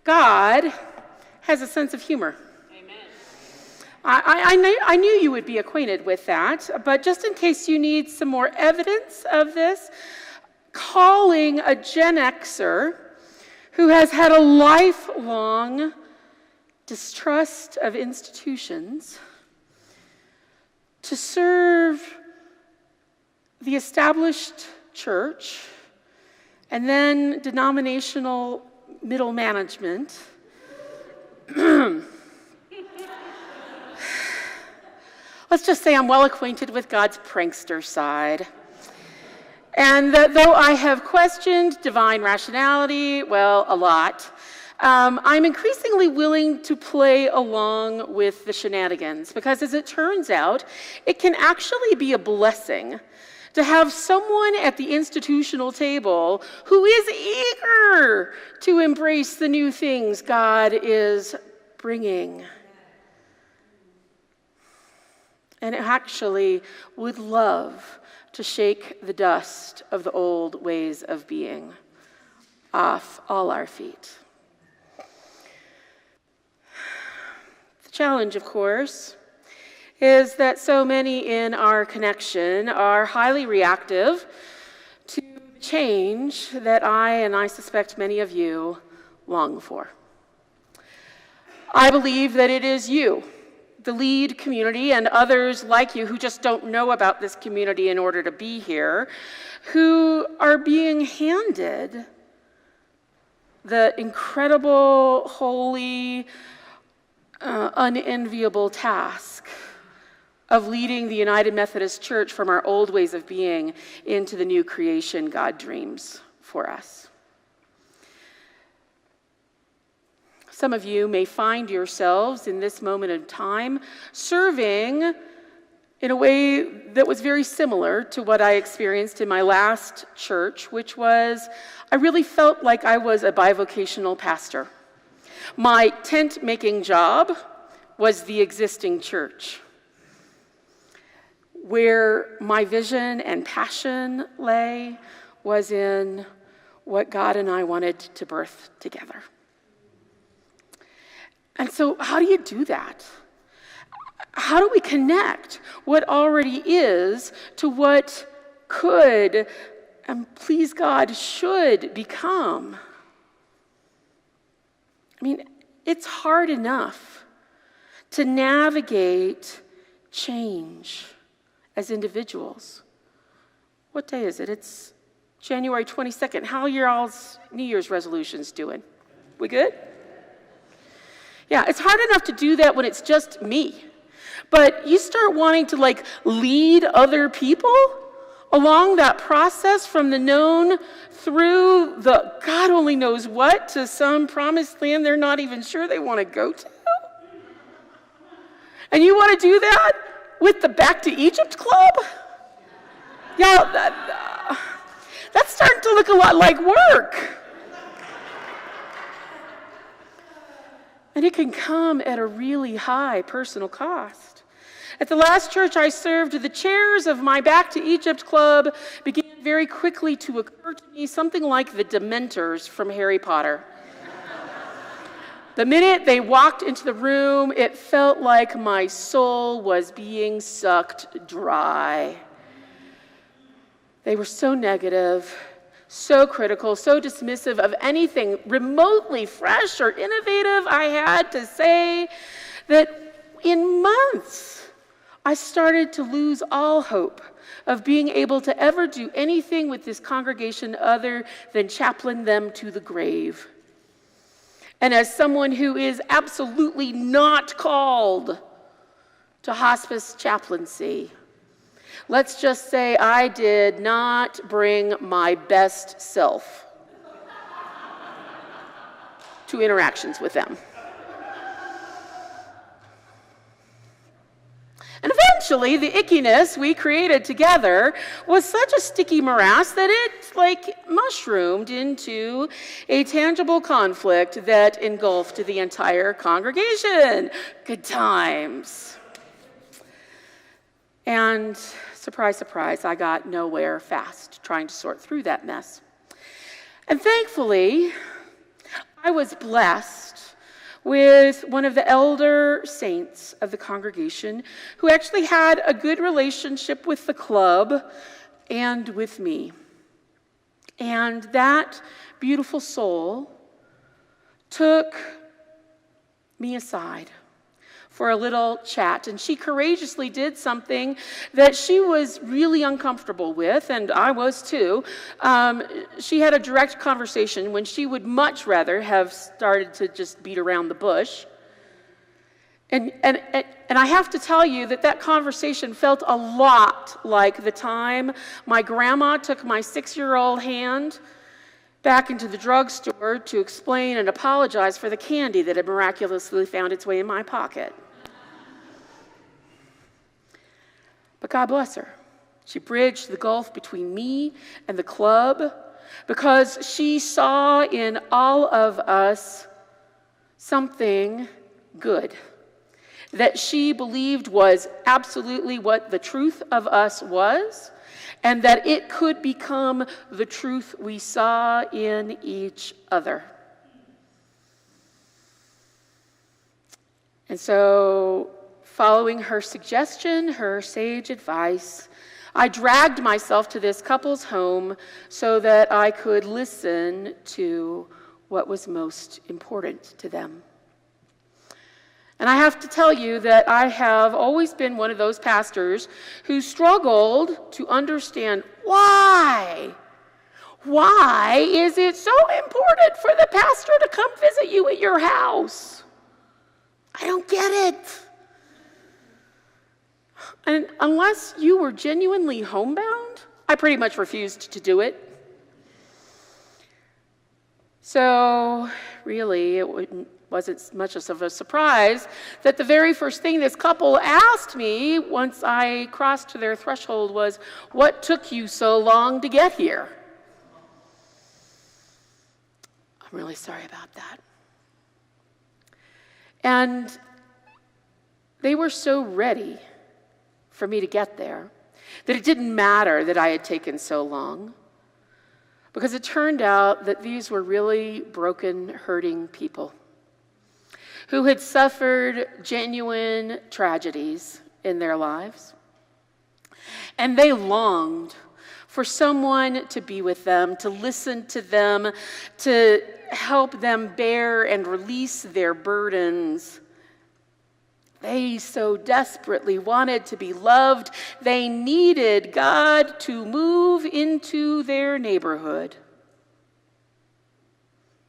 God has a sense of humor. Amen. I knew you would be acquainted with that, but just in case you need some more evidence of this, calling a Gen Xer who has had a lifelong distrust of institutions to serve the established church and then denominational middle management. Let's just say I'm well acquainted with God's prankster side. And that though I have questioned divine rationality, well, a lot, I'm increasingly willing to play along with the shenanigans, because as it turns out, it can actually be a blessing to have someone at the institutional table who is eager to embrace the new things God is bringing, and actually would love to shake the dust of the old ways of being off all our feet. The challenge, of course, is that so many in our connection are highly reactive to change that I suspect many of you, long for. I believe that it is you, the lead community, and others like you who just don't know about this community in order to be here, who are being handed the incredible, holy, unenviable task of leading the United Methodist Church from our old ways of being into the new creation God dreams for us. Some of you may find yourselves in this moment of time serving in a way that was very similar to what I experienced in my last church, which was I really felt like I was a bivocational pastor. My tent-making job was the existing church. Where my vision and passion lay was in what God and I wanted to birth together. And so how do you do that? How do we connect what already is to what could, and please God, should become? I mean, it's hard enough to navigate change as individuals. What day is it? It's January 22nd. How are your all's New Year's resolutions doing? We good? Yeah, it's hard enough to do that when it's just me. But you start wanting to lead other people along that process from the known through the God only knows what to some promised land they're not even sure they want to go to. And you want to do that with the Back to Egypt Club? Yeah, that's starting to look a lot like work. And it can come at a really high personal cost. At the last church I served, the chairs of my Back to Egypt Club began very quickly to occur to me something like the Dementors from Harry Potter. The minute they walked into the room, it felt like my soul was being sucked dry. They were so negative, so critical, so dismissive of anything remotely fresh or innovative I had to say, that in months I started to lose all hope of being able to ever do anything with this congregation other than chaplain them to the grave. And as someone who is absolutely not called to hospice chaplaincy, let's just say I did not bring my best self to interactions with them. And eventually, the ickiness we created together was such a sticky morass that it, mushroomed into a tangible conflict that engulfed the entire congregation. Good times. And surprise, surprise, I got nowhere fast trying to sort through that mess. And thankfully, I was blessed with one of the elder saints of the congregation who actually had a good relationship with the club and with me. And that beautiful soul took me aside for a little chat, and she courageously did something that she was really uncomfortable with, and I was too. She had a direct conversation when she would much rather have started to just beat around the bush. And I have to tell you that conversation felt a lot like the time my grandma took my 6-year-old hand back into the drugstore to explain and apologize for the candy that had miraculously found its way in my pocket. But God bless her. She bridged the gulf between me and the club because she saw in all of us something good that she believed was absolutely what the truth of us was, and that it could become the truth we saw in each other. And so, following her suggestion, her sage advice, I dragged myself to this couple's home so that I could listen to what was most important to them. And I have to tell you that I have always been one of those pastors who struggled to understand why. Why is it so important for the pastor to come visit you at your house? I don't get it. And unless you were genuinely homebound, I pretty much refused to do it. So really, it wasn't much of a surprise that the very first thing this couple asked me once I crossed their threshold was, "What took you so long to get here?" I'm really sorry about that. And they were so ready for me to get there that it didn't matter that I had taken so long, because it turned out that these were really broken, hurting people who had suffered genuine tragedies in their lives. And they longed for someone to be with them, to listen to them, to help them bear and release their burdens. They so desperately wanted to be loved. They needed God to move into their neighborhood.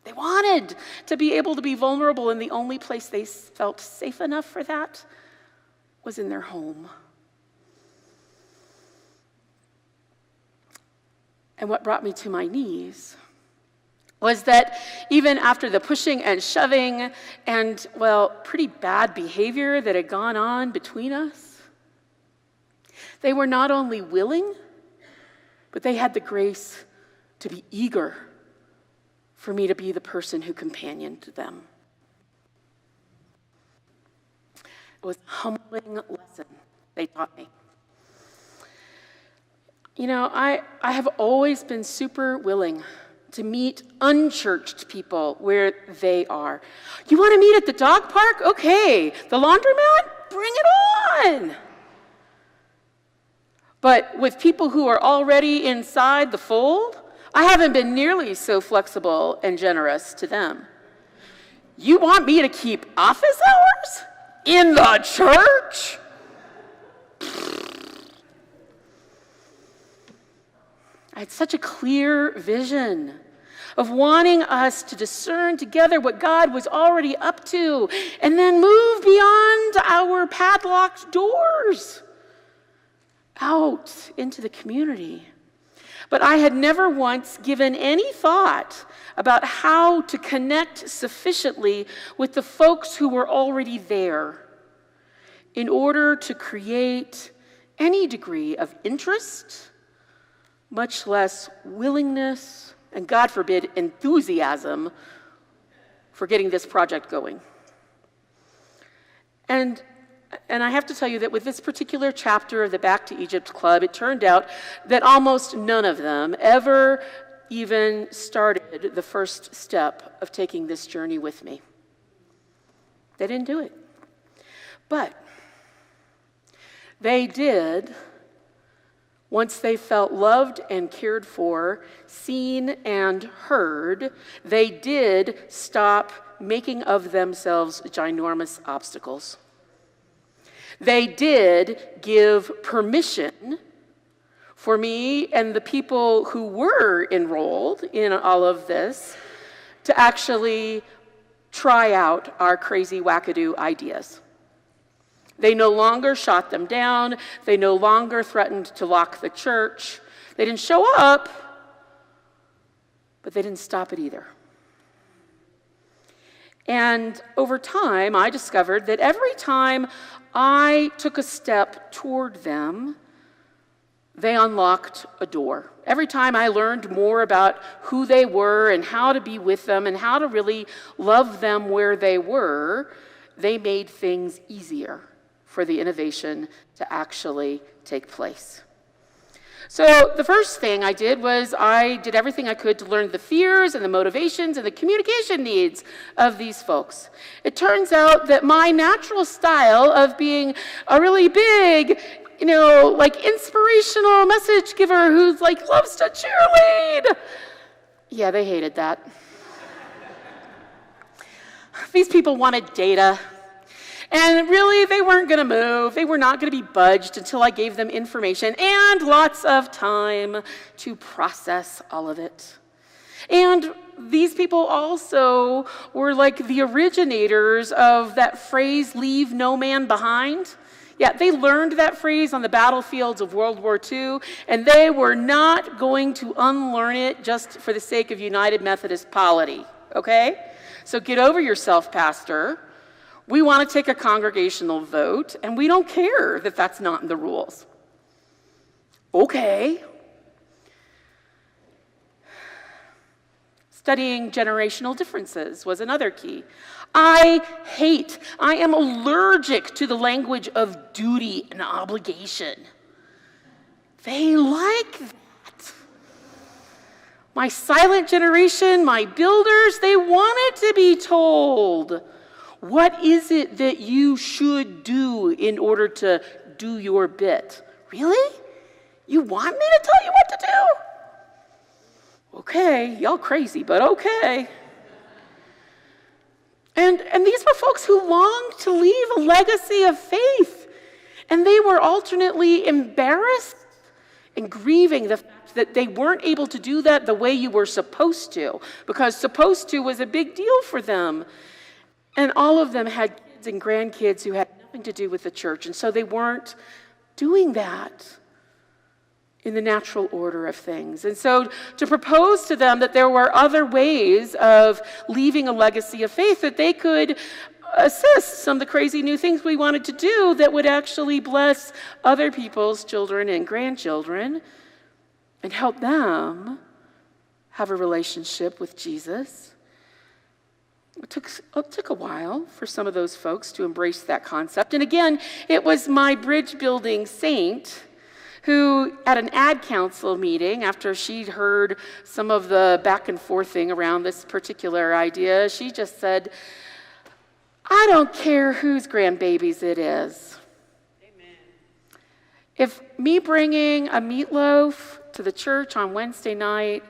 They wanted to be able to be vulnerable, and the only place they felt safe enough for that was in their home. And what brought me to my knees was that even after the pushing and shoving and, well, pretty bad behavior that had gone on between us, they were not only willing, but they had the grace to be eager for me to be the person who companioned them. It was a humbling lesson they taught me. You know, I have always been super willing to meet unchurched people where they are. You want to meet at the dog park? Okay. The laundromat? Bring it on. But with people who are already inside the fold, I haven't been nearly so flexible and generous to them. You want me to keep office hours in the church? I had such a clear vision of wanting us to discern together what God was already up to and then move beyond our padlocked doors out into the community. But I had never once given any thought about how to connect sufficiently with the folks who were already there in order to create any degree of interest, much less willingness, and God forbid, enthusiasm for getting this project going. And I have to tell you that with this particular chapter of the Back to Egypt Club, it turned out that almost none of them ever even started the first step of taking this journey with me. They didn't do it. But they did, once they felt loved and cared for, seen and heard, they did stop making of themselves ginormous obstacles. They did give permission for me and the people who were enrolled in all of this to actually try out our crazy wackadoo ideas. They no longer shot them down. They no longer threatened to lock the church. They didn't show up, but they didn't stop it either. And over time, I discovered that every time I took a step toward them, they unlocked a door. Every time I learned more about who they were and how to be with them and how to really love them where they were, they made things easier for the innovation to actually take place. So the first thing I did was I did everything I could to learn the fears and the motivations and the communication needs of these folks. It turns out that my natural style of being a really big, like inspirational message giver who's like loves to cheerlead. Yeah, they hated that. These people wanted data. And really, they weren't going to move. They were not going to be budged until I gave them information and lots of time to process all of it. And these people also were like the originators of that phrase, leave no man behind. Yeah, they learned that phrase on the battlefields of World War II, and they were not going to unlearn it just for the sake of United Methodist polity, okay? So get over yourself, Pastor. We want to take a congregational vote, and we don't care that that's not in the rules. Okay. Studying generational differences was another key. I am allergic to the language of duty and obligation. They like that. My silent generation, my builders, they wanted to be told, what is it that you should do in order to do your bit? Really? You want me to tell you what to do? Okay, y'all crazy, but okay. And these were folks who longed to leave a legacy of faith. And they were alternately embarrassed and grieving the fact that they weren't able to do that the way you were supposed to, because supposed to was a big deal for them. And all of them had kids and grandkids who had nothing to do with the church, and so they weren't doing that in the natural order of things. And so to propose to them that there were other ways of leaving a legacy of faith, that they could assist some of the crazy new things we wanted to do that would actually bless other people's children and grandchildren and help them have a relationship with Jesus. It took a while for some of those folks to embrace that concept. And again, it was my bridge building saint who, at an ad council meeting, after she'd heard some of the back and forthing around this particular idea, she just said, I don't care whose grandbabies it is. Amen. If me bringing a meatloaf to the church on Wednesday night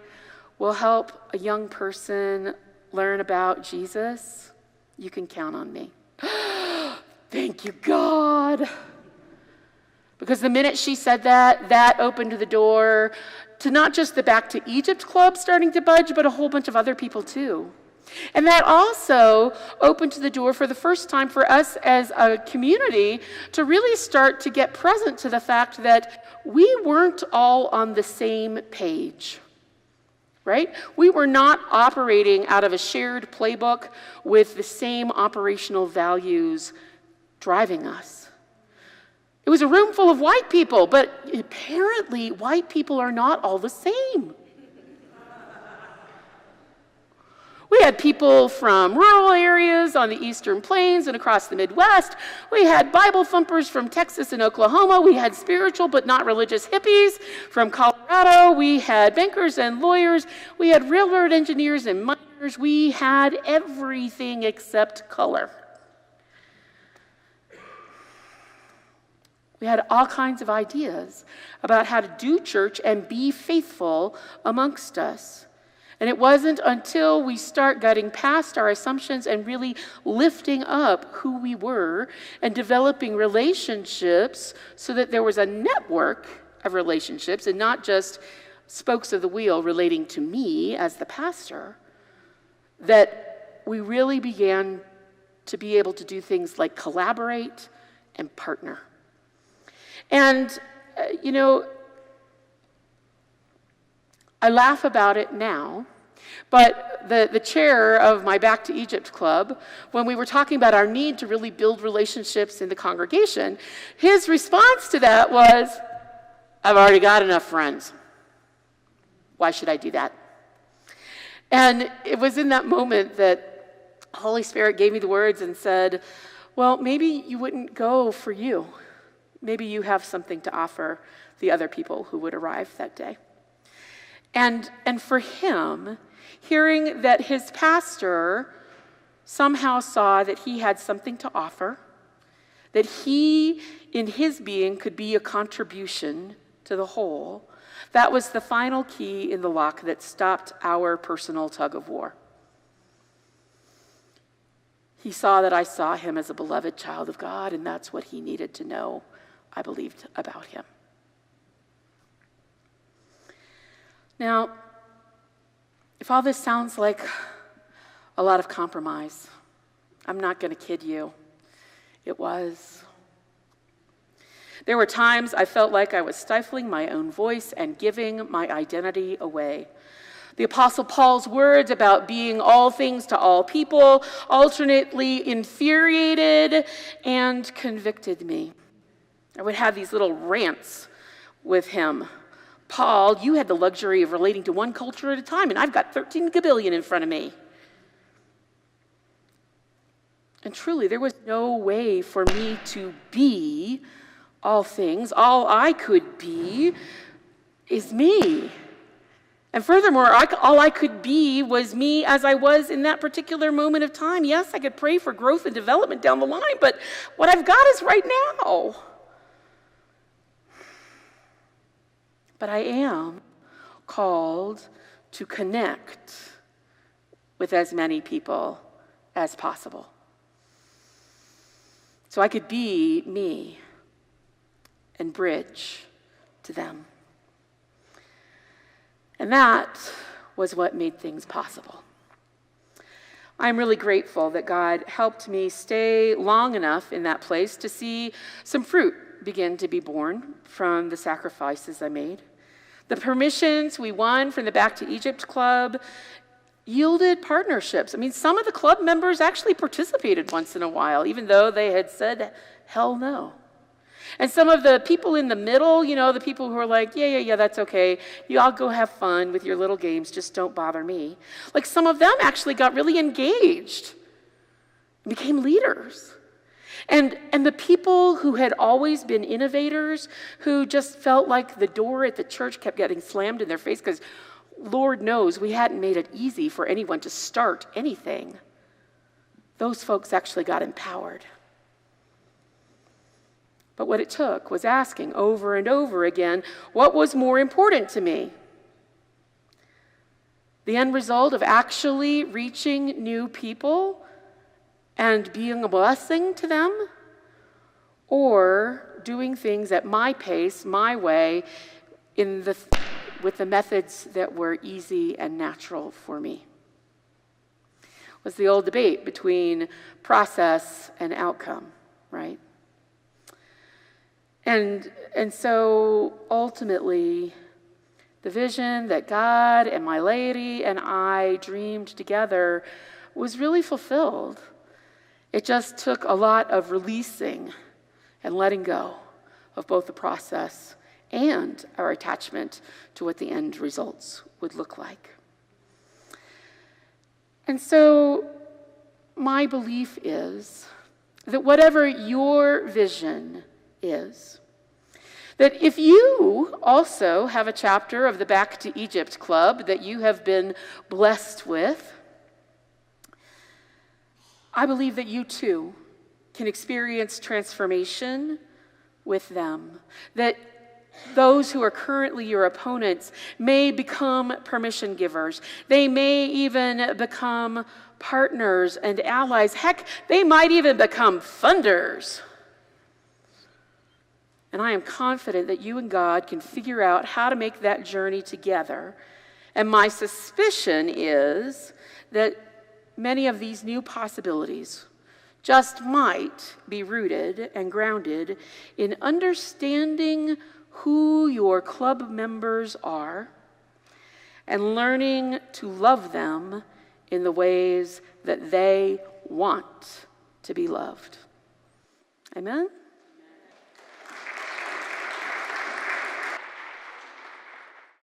will help a young person learn about Jesus, you can count on me. Thank you, God. Because the minute she said that, that opened the door to not just the Back to Egypt Club starting to budge, but a whole bunch of other people too. And that also opened the door for the first time for us as a community to really start to get present to the fact that we weren't all on the same page. Right? We were not operating out of a shared playbook with the same operational values driving us. It was a room full of white people, but apparently white people are not all the same. We had people from rural areas on the Eastern Plains and across the Midwest. We had Bible thumpers from Texas and Oklahoma. We had spiritual but not religious hippies from Colorado. We had bankers and lawyers. We had railroad engineers and miners. We had everything except color. We had all kinds of ideas about how to do church and be faithful amongst us. And it wasn't until we start getting past our assumptions and really lifting up who we were and developing relationships so that there was a network of relationships and not just spokes of the wheel relating to me as the pastor, that we really began to be able to do things like collaborate and partner. And, I laugh about it now, but the chair of my Back to Egypt club, when we were talking about our need to really build relationships in the congregation, his response to that was, I've already got enough friends. Why should I do that? And it was in that moment that Holy Spirit gave me the words and said, well, maybe you wouldn't go for you. Maybe you have something to offer the other people who would arrive that day. And for him, hearing that his pastor somehow saw that he had something to offer, that he, in his being, could be a contribution to the whole, that was the final key in the lock that stopped our personal tug of war. He saw that I saw him as a beloved child of God, and that's what he needed to know, I believed, about him. Now, if all this sounds like a lot of compromise, I'm not going to kid you. It was. There were times I felt like I was stifling my own voice and giving my identity away. The Apostle Paul's words about being all things to all people alternately infuriated and convicted me. I would have these little rants with him. Paul, you had the luxury of relating to one culture at a time, and I've got 13 gabillion in front of me. And truly, there was no way for me to be all things. All I could be is me. And furthermore, all I could be was me as I was in that particular moment of time. Yes, I could pray for growth and development down the line, but what I've got is right now. But I am called to connect with as many people as possible. So I could be me and bridge to them. And that was what made things possible. I'm really grateful that God helped me stay long enough in that place to see some fruit begin to be born from the sacrifices I made. The permissions we won from the Back to Egypt Club yielded partnerships. I mean, some of the club members actually participated once in a while, even though they had said, hell no. And some of the people in the middle, the people who are like, yeah, that's okay. You all go have fun with your little games, just don't bother me. Like some of them actually got really engaged and became leaders. And the people who had always been innovators, who just felt like the door at the church kept getting slammed in their face because Lord knows we hadn't made it easy for anyone to start anything, those folks actually got empowered. But what it took was asking over and over again, what was more important to me? The end result of actually reaching new people and being a blessing to them, or doing things at my pace, my way, with the methods that were easy and natural for me. It was the old debate between process and outcome, right? And so ultimately, the vision that God and my lady and I dreamed together was really fulfilled. It just took a lot of releasing and letting go of both the process and our attachment to what the end results would look like. And so my belief is that whatever your vision is, that if you also have a chapter of the Back to Egypt Club that you have been blessed with, I believe that you too can experience transformation with them, that those who are currently your opponents may become permission givers. They may even become partners and allies. Heck, they might even become funders. And I am confident that you and God can figure out how to make that journey together. And my suspicion is that many of these new possibilities just might be rooted and grounded in understanding who your club members are and learning to love them in the ways that they want to be loved. Amen?